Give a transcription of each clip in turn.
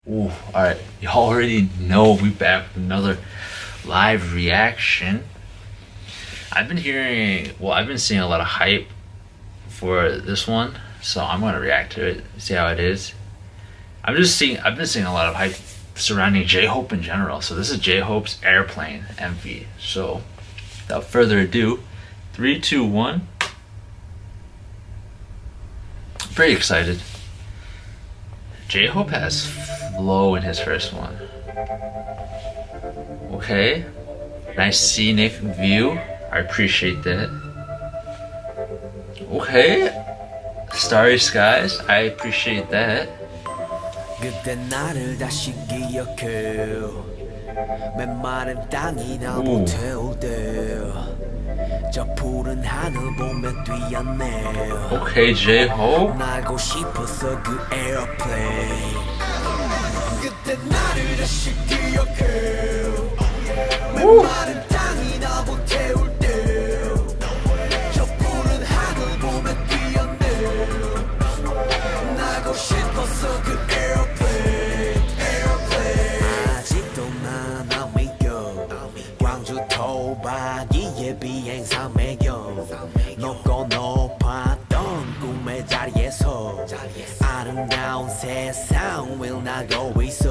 Ooh, alright, you already know we back with another live reaction. I've been seeing a lot of hype for this one, so I'm gonna react to it, see how it is. I've been seeing a lot of hype surrounding J-HOPE in general, so this is J-HOPE's Airplane MV. So, without further ado, 3, 2, 1. Pretty excited. J-HOPE has flow in his first one. Okay, nice scenic view. I appreciate that. Okay, starry skies. I appreciate that. Okay, J-HOPE. Woo.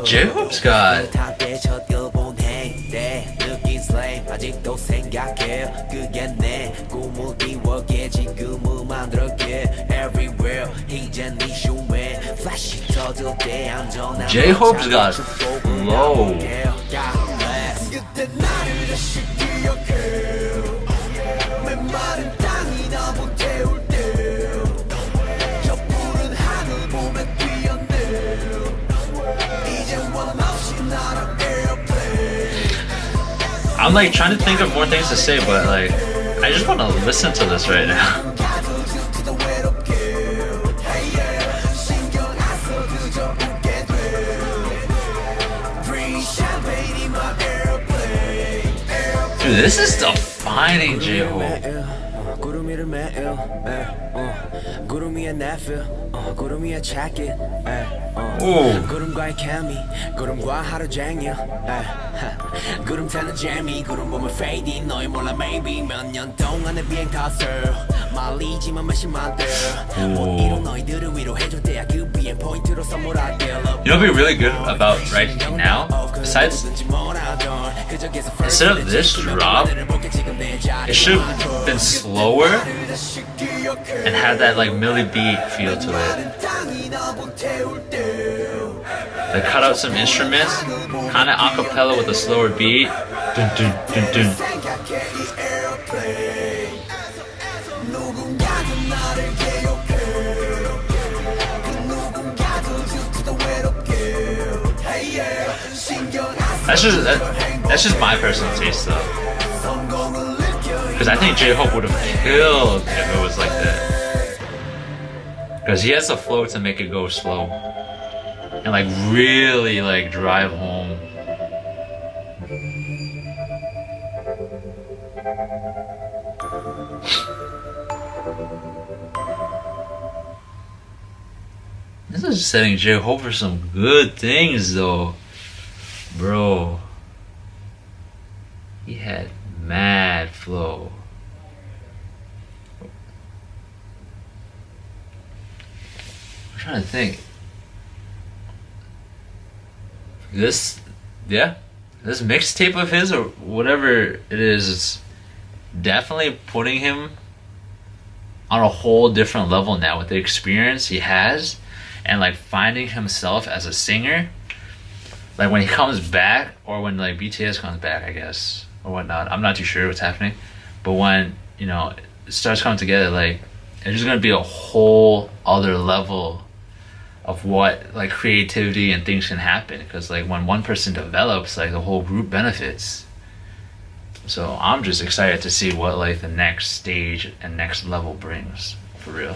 J-HOPE's got J-HOPE's got flow. I'm like trying to think of more things to say, but like I just want to listen to this right now. Dude, this is defining J-HOPE. You know what'd be really good about right now? Besides, instead of this drop, it should have been slower and had that like milli beat feel to it. Like cut out some instruments, kind of acapella with a slower beat. Dun, dun, dun, dun. That's just my personal taste though. Because I think J-HOPE would have killed if it was like that. Because he has the flow to make it go slow. And like really like drive home. This is setting J-HOPE for some good things though. Bro. He had mad flow. I'm trying to think. This mixtape of his or whatever it is definitely putting him on a whole different level now with the experience he has and like finding himself as a singer. Like when he comes back or when like BTS comes back, I guess, or whatnot. I'm not too sure what's happening, but when it starts coming together, like it's just gonna be a whole other level of what like creativity and things can happen. Because like when one person develops, like the whole group benefits. So I'm just excited to see what like the next stage and next level brings, for real.